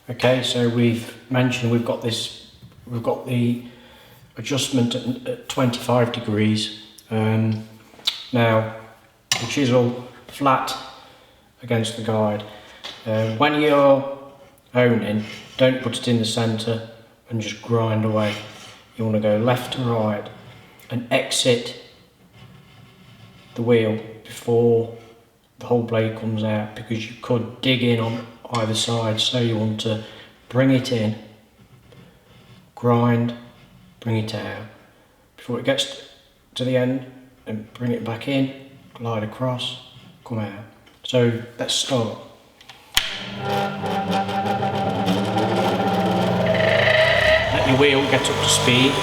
Okay, so we've mentioned we've got the adjustment at 25 degrees. Now the chisel flat against the guide. When you're honing, don't put it in the centre and just grind away. You want to go left to right and exit the wheel before the whole blade comes out, because you could dig in on either side. So you want to bring it in, grind, bring it out before it gets to the end, and bring it back in, glide across, come out. So let's start. Let your wheel get up to speed.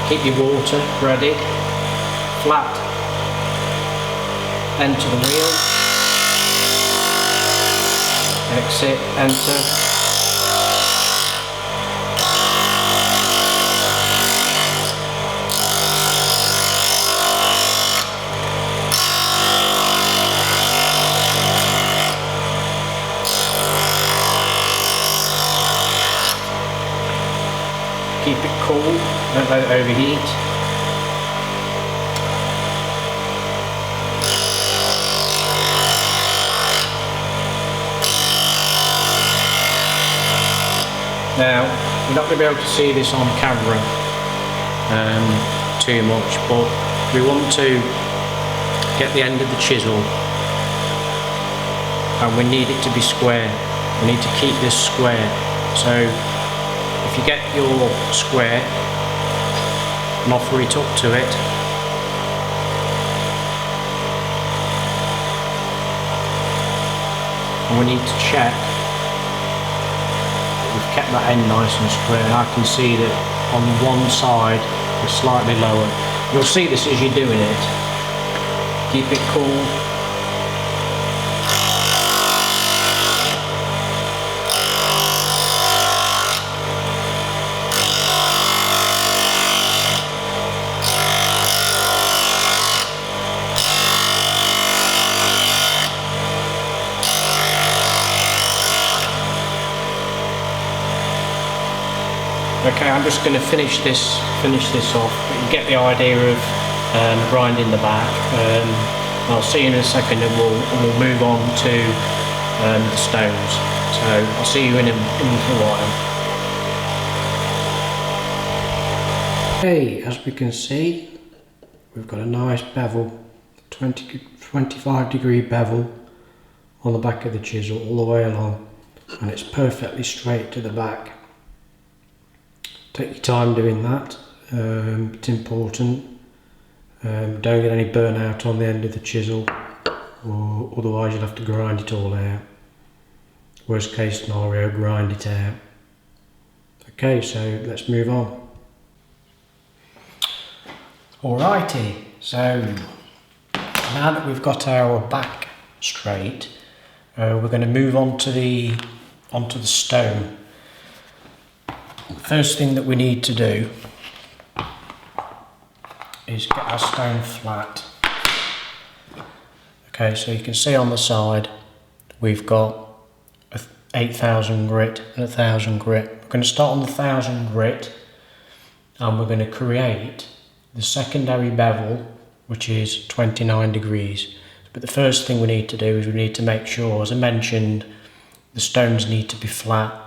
Keep your water ready, flat, enter the wheel, exit, enter. Keep it cool, don't let it overheat. Now, you're not going to be able to see this on camera too much, but we want to get the end of the chisel and we need it to be square. We need to keep this square. So if you get your square and offer it up to it, and we need to check that we've kept that end nice and square. And I can see that on one side it's slightly lower. You'll see this as you're doing it. Keep it cool. Okay, I'm just going to finish this off, but you get the idea of grinding the back. I'll see you in a second, and we'll move on to the stones. So I'll see you in a while. Okay, as we can see, we've got a nice bevel, 25 degree bevel on the back of the chisel all the way along, and it's perfectly straight to the back. Take your time doing that, it's important. Don't get any burnout on the end of the chisel, or otherwise you'll have to grind it all out. Worst case scenario, grind it out. Okay, so let's move on. Alrighty, so now that we've got our back straight, we're going to move on to onto the stone. First thing that we need to do is get our stone flat. Okay, so you can see on the side we've got a 8,000 grit and 1,000 grit. We're going to start on the 1,000 grit and we're going to create the secondary bevel, which is 29 degrees. But the first thing we need to do is we need to make sure, as I mentioned, the stones need to be flat.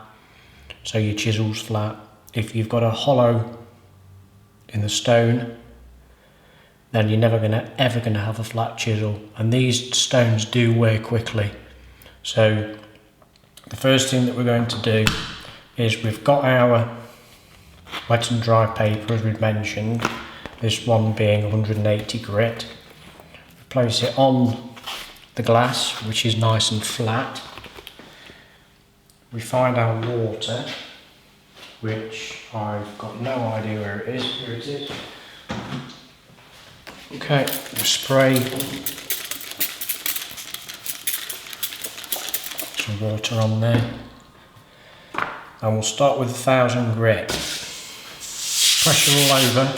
So your chisel's flat. If you've got a hollow in the stone, then you're never ever gonna have a flat chisel. And these stones do wear quickly. So the first thing that we're going to do is we've got our wet and dry paper, as we've mentioned, this one being 180 grit. Place it on the glass, which is nice and flat. We find our water, which I've got no idea where it is. Here it is. Okay, we spray some water on there. And we'll start with 1,000 grit. Pressure all over.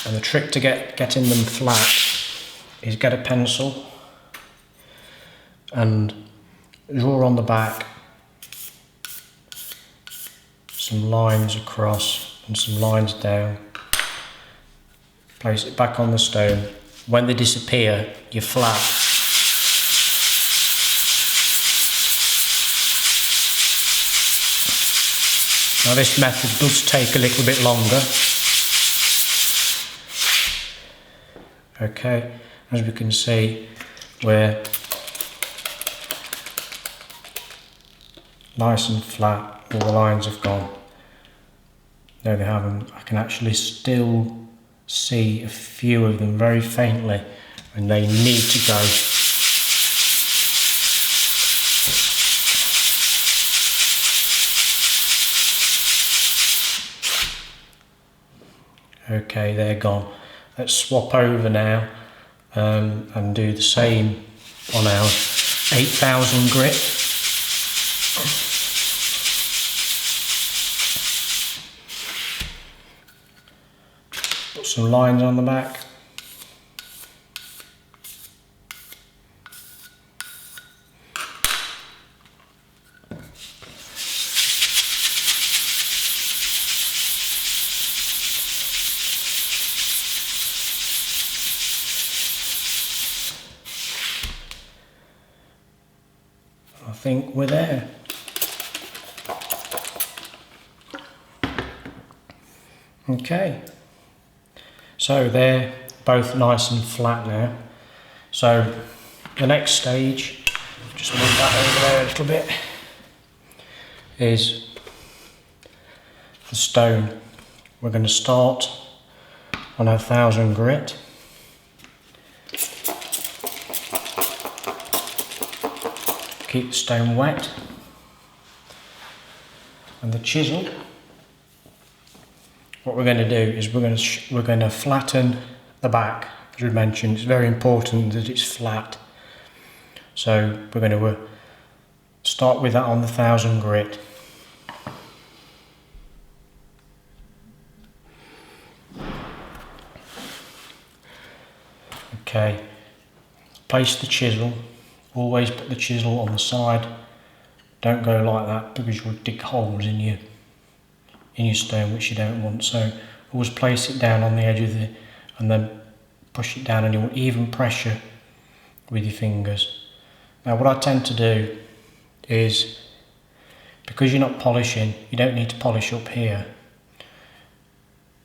And the trick to getting them flat is get a pencil and draw on the back some lines across and some lines down. Place it back on the stone. When they disappear, you're flat. Now this method does take a little bit longer. Okay, as we can see, we're nice and flat, all the lines have gone. No, they haven't. I can actually still see a few of them very faintly, and they need to go. Okay, they're gone. Let's swap over now and do the same on our 8000 grit. Put some lines on the back. I think we're there. Okay, so they're both nice and flat now. So the next stage, just move that over there a little bit, is the stone. We're going to start on our 1000 grit. Keep the stone wet, and the chisel, what we're going to do is we're going to flatten the back. As we mentioned, it's very important that it's flat, so we're going to start with that on the 1000 grit. Okay, place the chisel. Always put the chisel on the side. Don't go like that because you'll dig holes in your stone, which you don't want. So always place it down on the edge of and then push it down, and you want even pressure with your fingers. Now what I tend to do is, because you're not polishing, you don't need to polish up here.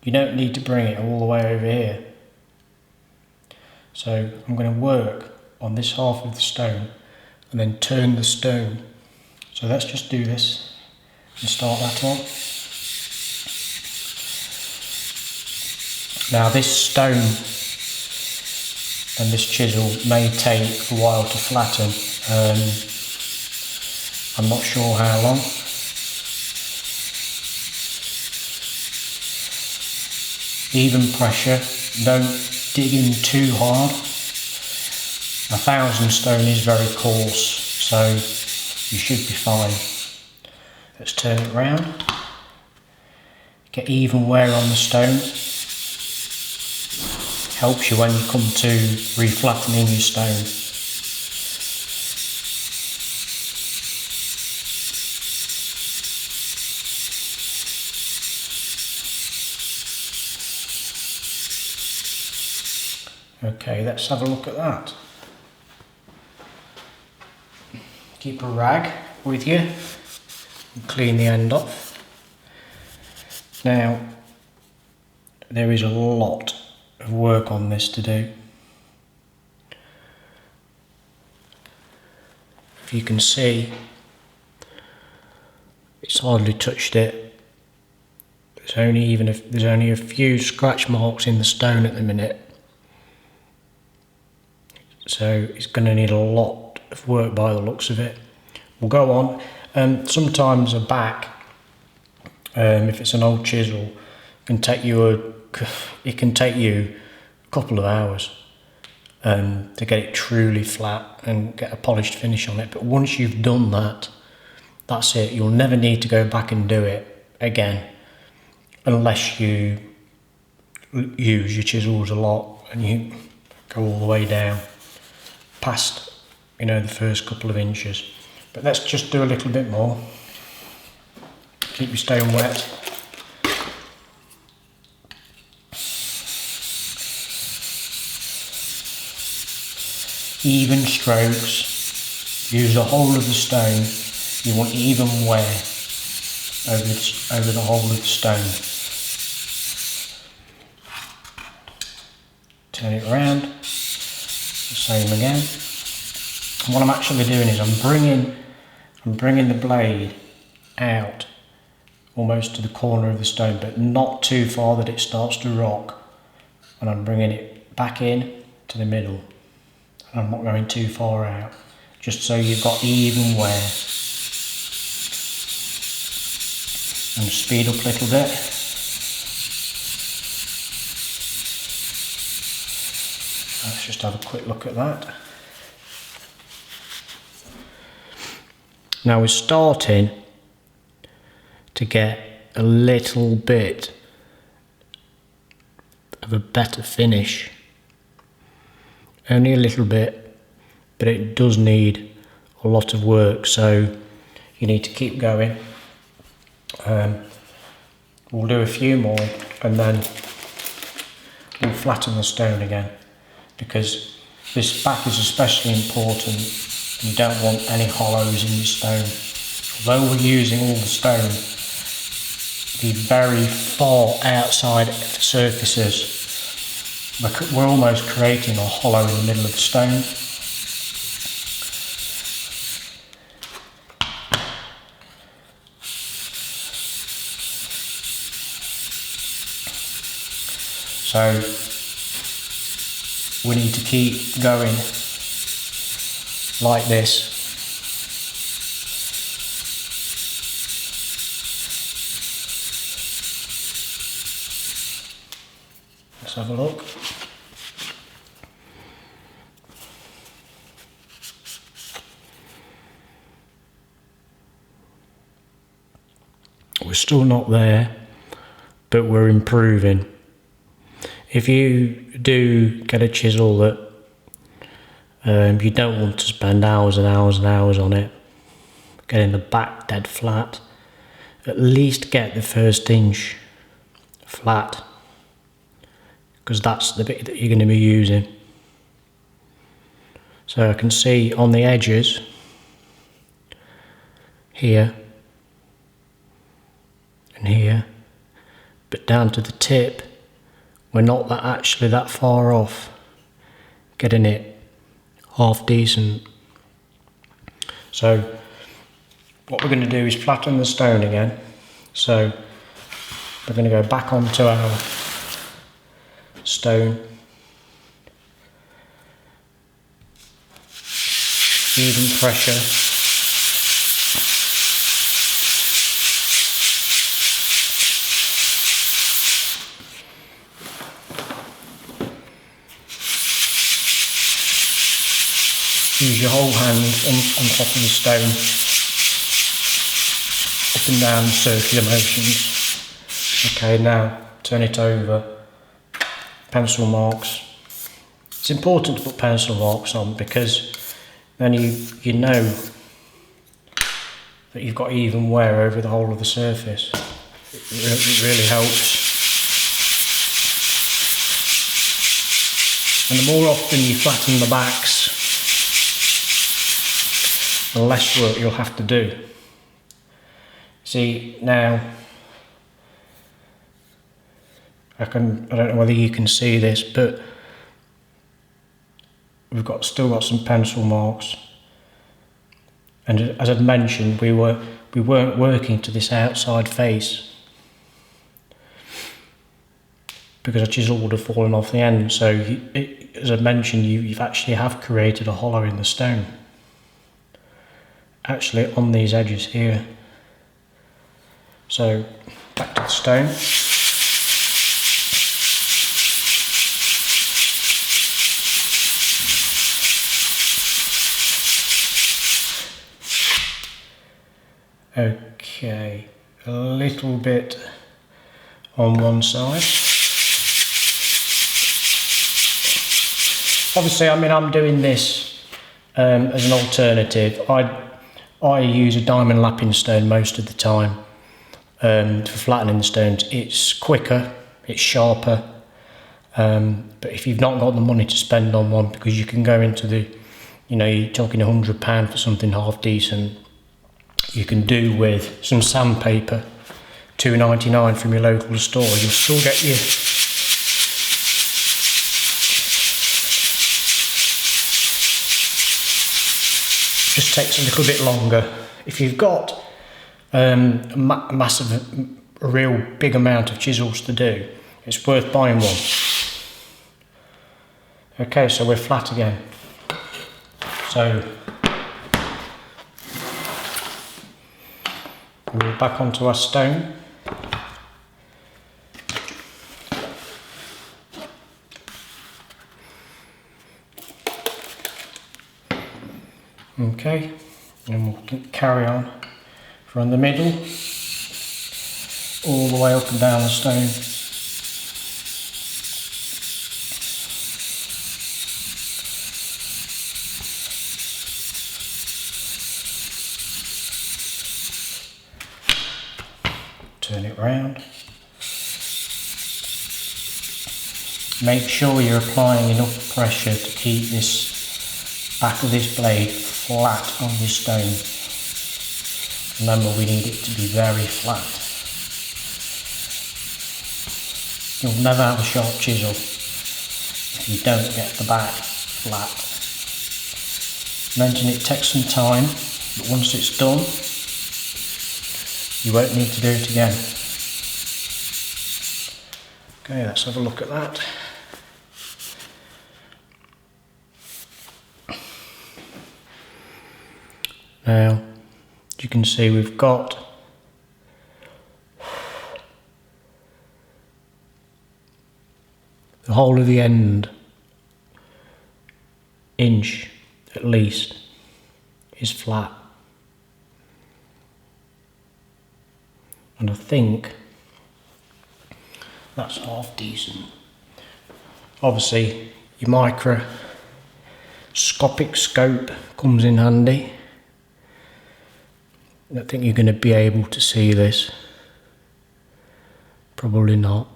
You don't need to bring it all the way over here. So I'm going to work on this half of the stone and then turn the stone. So let's just do this and start that on. Now this stone and this chisel may take a while to flatten. I'm not sure how long. Even pressure, don't dig in too hard. 1000 stone is very coarse, so you should be fine. Let's turn it round. Get even wear on the stone. Helps you when you come to reflattening your stone. Okay, let's have a look at that. Keep a rag with you and clean the end off. Now, there is a lot of work on this to do. If you can see, it's hardly touched it. There's only a few scratch marks in the stone at the minute. So it's going to need a lot of work by the looks of it. We'll go on. Sometimes a back, if it's an old chisel, can take you a couple of hours to get it truly flat and get a polished finish on it. But once you've done that, that's it. You'll never need to go back and do it again, unless you use your chisels a lot and you go all the way down past, you know, the first couple of inches. But let's just do a little bit more. Keep your stone wet. Even strokes. Use the whole of the stone. You want even wear over the whole of the stone. Turn it around. The same again. And what I'm actually doing is I'm bringing the blade out almost to the corner of the stone, but not too far that it starts to rock. And I'm bringing it back in to the middle. And I'm not going too far out, just so you've got even wear. And speed up a little bit. Let's just have a quick look at that. Now we're starting to get a little bit of a better finish. Only a little bit, but it does need a lot of work, so you need to keep going. We'll do a few more and then we'll flatten the stone again, because this back is especially important. You don't want any hollows in your stone. Although we're using all the stone, the very far outside surfaces, we're almost creating a hollow in the middle of the stone. So we need to keep going like this. Let's have a look. We're still not there, but we're improving. If you do get a chisel that you don't want to spend hours and hours and hours on it, getting the back dead flat, at least get the first inch flat, because that's the bit that you're going to be using. So I can see on the edges here and here, but down to the tip we're not actually that far off getting it half decent. So what we're going to do is flatten the stone again. So we're going to go back onto our stone, even pressure. Use your whole hand on top of the stone, up and down, circular motions. Okay, now turn it over. Pencil marks. It's important to put pencil marks on, because then you know that you've got even wear over the whole of the surface. It really helps. And the more often you flatten the backs, the less work you'll have to do. See, now I don't know whether you can see this, but we've still got some pencil marks. And as I'd mentioned, we weren't working to this outside face, because a chisel would have fallen off the end. So as I mentioned, you've actually created a hollow in the stone, actually on these edges here. So back to the stone. Okay, a little bit on one side. Obviously, I mean, I'm doing this as an alternative. I use a diamond lapping stone most of the time for flattening the stones. It's quicker, it's sharper, but if you've not got the money to spend on one, because you can go into the, you know, you're talking £100 for something half decent, you can do with some sandpaper, £2.99 from your local store. You'll still get your just takes a little bit longer. If you've got a real big amount of chisels to do, it's worth buying one. Okay, so we're flat again. So we're back onto our stone. Okay, and we'll carry on from the middle all the way up and down the stone. Turn it round. Make sure you're applying enough pressure to keep this back of this blade flat on your stone. Remember, we need it to be very flat. You'll never have a sharp chisel if you don't get the back flat. Mention it takes some time, but once it's done, you won't need to do it again. Okay, let's have a look at that. Now, as you can see, we've got the whole of the end inch at least is flat, and I think that's half decent. Obviously your microscopic scope comes in handy. I don't think you're going to be able to see this. Probably not.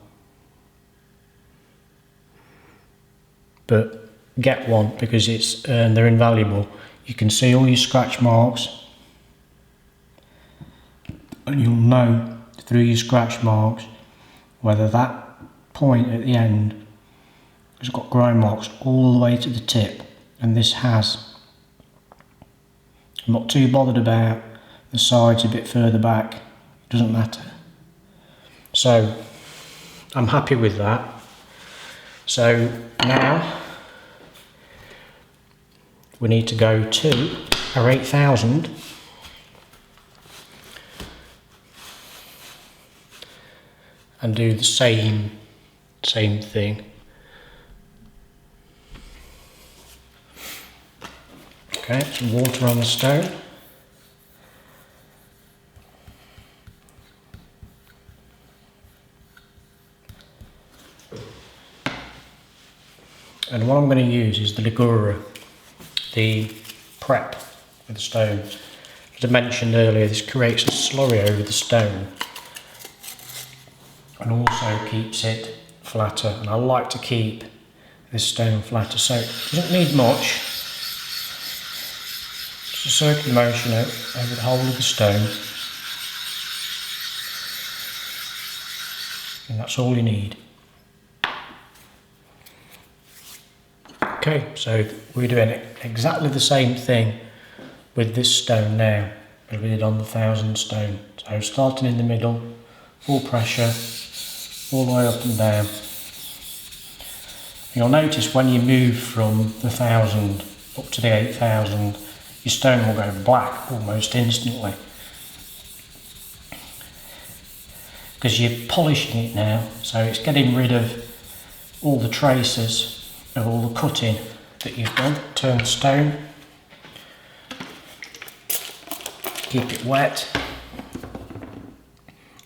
But get one, because they're invaluable. You can see all your scratch marks, and you'll know through your scratch marks whether that point at the end has got grind marks all the way to the tip, and this has. I'm not too bothered about the sides a bit further back, it doesn't matter. So I'm happy with that. So now we need to go to our 8000 and do the same thing. Okay, some water on the stone. And what I'm going to use is the Ligura, the prep for the stone. As I mentioned earlier, this creates a slurry over the stone and also keeps it flatter. And I like to keep this stone flatter, so it doesn't need much. Just a circular motion over the whole of the stone, and that's all you need. Okay, so we're doing exactly the same thing with this stone now as we did on the 1000 stone. So starting in the middle, full pressure, all the way up and down. You'll notice when you move from the 1000 up to the 8000, your stone will go black almost instantly, because you're polishing it now, so it's getting rid of all the traces of all the cutting that you've done. Turn the stone, keep it wet.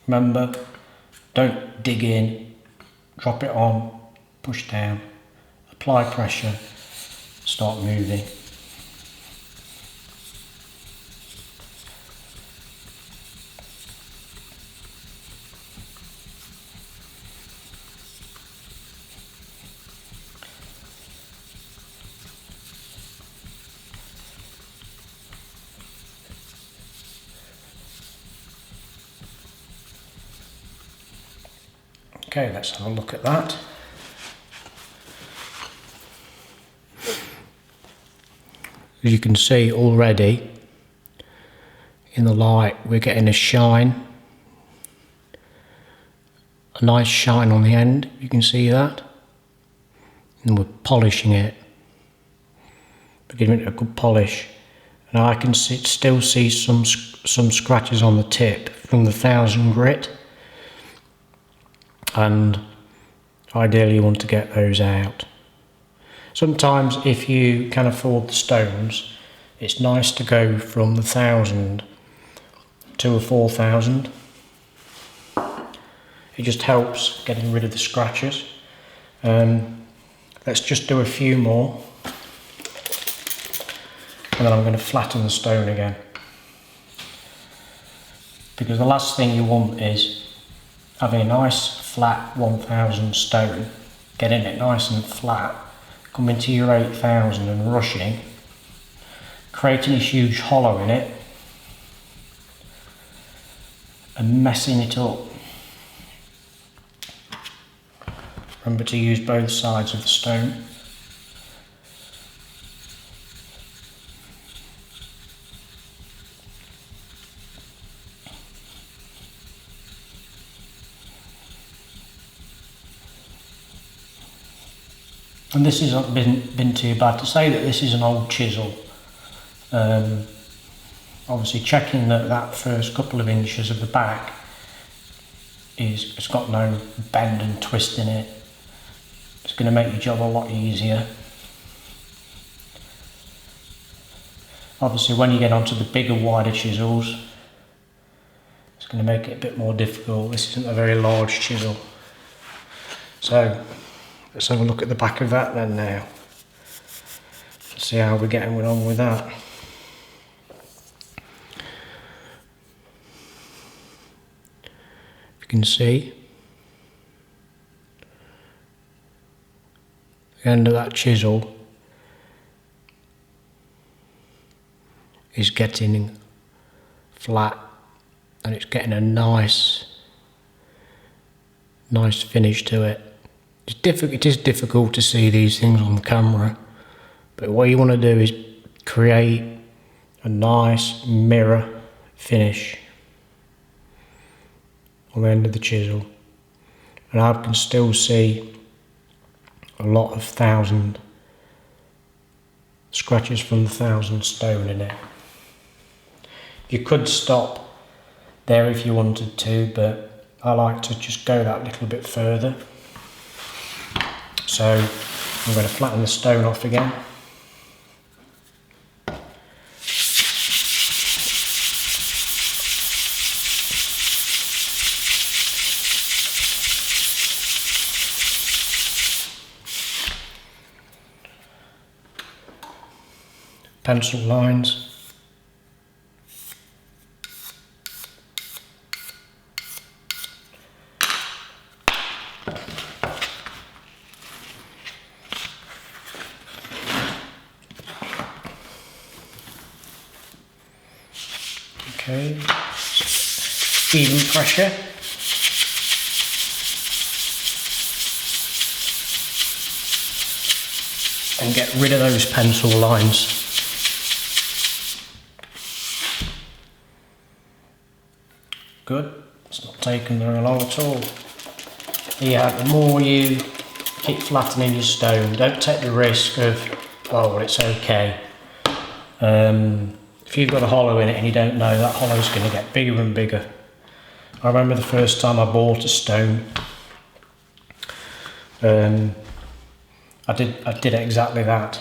Remember, don't dig in, drop it on, push down, apply pressure, start moving. Okay, let's have a look at that. As you can see already in the light, we're getting a shine, a nice shine on the end. You can see that, and we're polishing it. We're giving it a good polish, and I can still see some scratches on the tip from the 1000 grit. And ideally you want to get those out. Sometimes if you can afford the stones, it's nice to go from the 1000 to a 4000. It just helps getting rid of the scratches. Let's just do a few more, and then I'm going to flatten the stone again, because the last thing you want is having a nice flat 1000 stone, getting it nice and flat, coming to your 8000 and rushing, creating a huge hollow in it and messing it up. Remember to use both sides of the stone. And this hasn't been too bad. To say that this is an old chisel, obviously checking that first couple of inches of the back it's got no bend and twist in it. It's going to make your job a lot easier. Obviously when you get onto the bigger, wider chisels, it's going to make it a bit more difficult. This isn't a very large chisel. So let's have a look at the back of that then now. Let's see how we're getting on with that. You can see the end of that chisel is getting flat, and it's getting a nice finish to it. It is difficult to see these things on the camera, but what you want to do is create a nice mirror finish on the end of the chisel, and I can still see a lot of 1000 scratches from the 1000 stone in it. You could stop there if you wanted to, but I like to just go that little bit further. So I'm going to flatten the stone off again. Pencil lines. Okay, even pressure. And get rid of those pencil lines. Good, it's not taken very long at all. Yeah, the more you keep flattening your stone, don't take the risk of, oh, well, it's okay. If you've got a hollow in it and you don't know, that hollow's going to get bigger and bigger. I remember the first time I bought a stone, I did exactly that.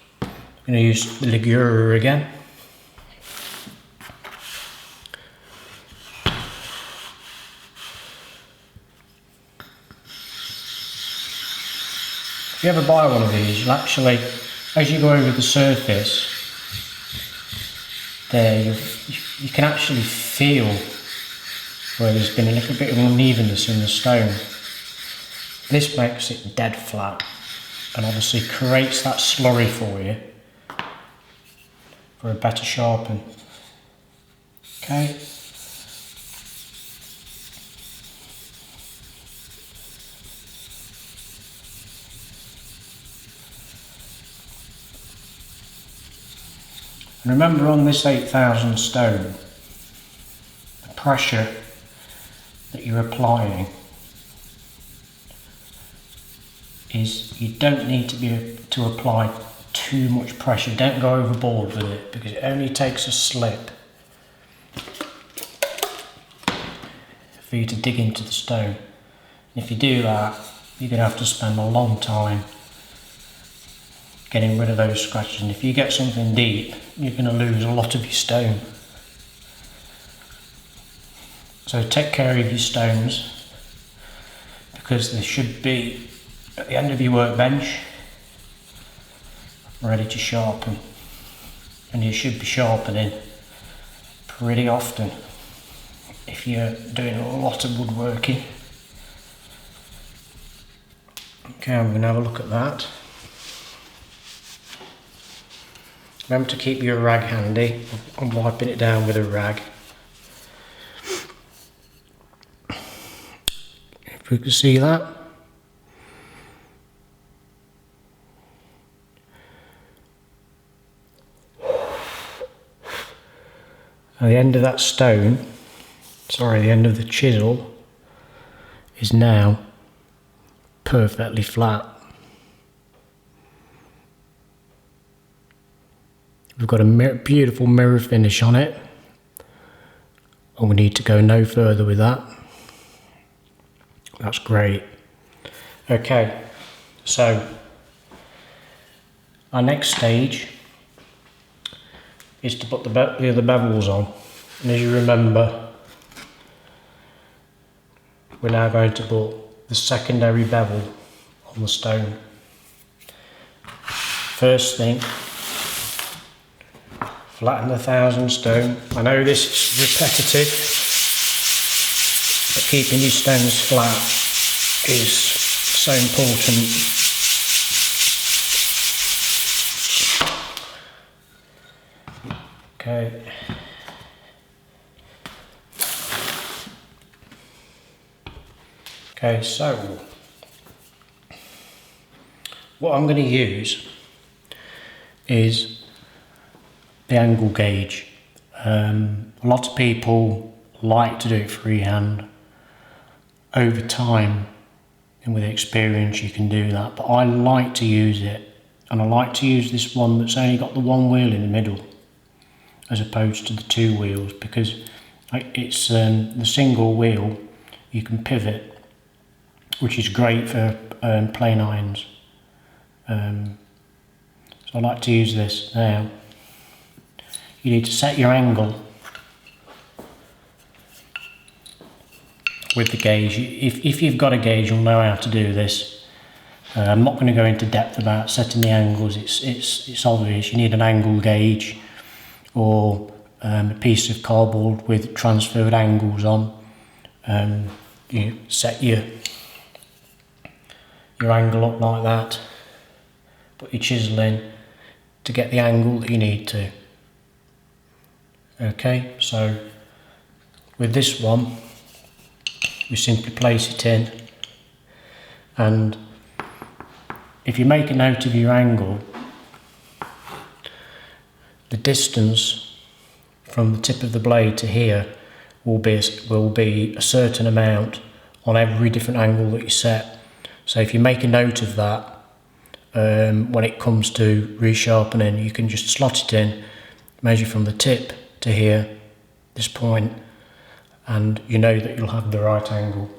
I'm going to use the Ligura again. if you ever buy one of these, you'll actually, as you go over the surface, there you can actually feel where there's been a little bit of unevenness in the stone. This makes it dead flat and obviously creates that slurry for you for a better sharpen. Okay. And remember, on this 8,000 stone, the pressure that you're applying is you don't need to apply too much pressure. Don't go overboard with it, because it only takes a slip for you to dig into the stone. And if you do that, you're going to have to spend a long time getting rid of those scratches. And if you get something deep, you're going to lose a lot of your stone. So take care of your stones, because they should be at the end of your workbench, ready to sharpen. And you should be sharpening pretty often if you're doing a lot of woodworking. Okay, I'm going to have a look at that. Remember to keep your rag handy. I'm wiping it down with a rag. If we can see that. Now the end of that stone, the end of the chisel is now perfectly flat. We've got a beautiful mirror finish on it, and we need to go no further with that. That's great. Okay, so our next stage is to put the other bevels on. And as you remember, we're now going to put the secondary bevel on the stone. First thing, flatten the 1,000 stone. I know this is repetitive, but keeping your stones flat is so important. Okay. Okay, so what I'm going to use is the angle gauge. A lot of people like to do it freehand. Over time and with experience you can do that, but I like to use it, and I like to use this one that's only got the one wheel in the middle as opposed to the two wheels, because it's the single wheel you can pivot, which is great for plane irons. So I like to use this. Now you need to set your angle with the gauge. If you've got a gauge, you'll know how to do this. I'm not going to go into depth about setting the angles. It's obvious. You need an angle gauge or a piece of cardboard with transferred angles on. You set your angle up like that. Put your chisel in to get the angle that you need to. Okay, so with this one, we simply place it in, and if you make a note of your angle, the distance from the tip of the blade to here will be a certain amount on every different angle that you set. So if you make a note of that, when it comes to resharpening, you can just slot it in, measure from the tip to here, this point, and you know that you'll have the right angle.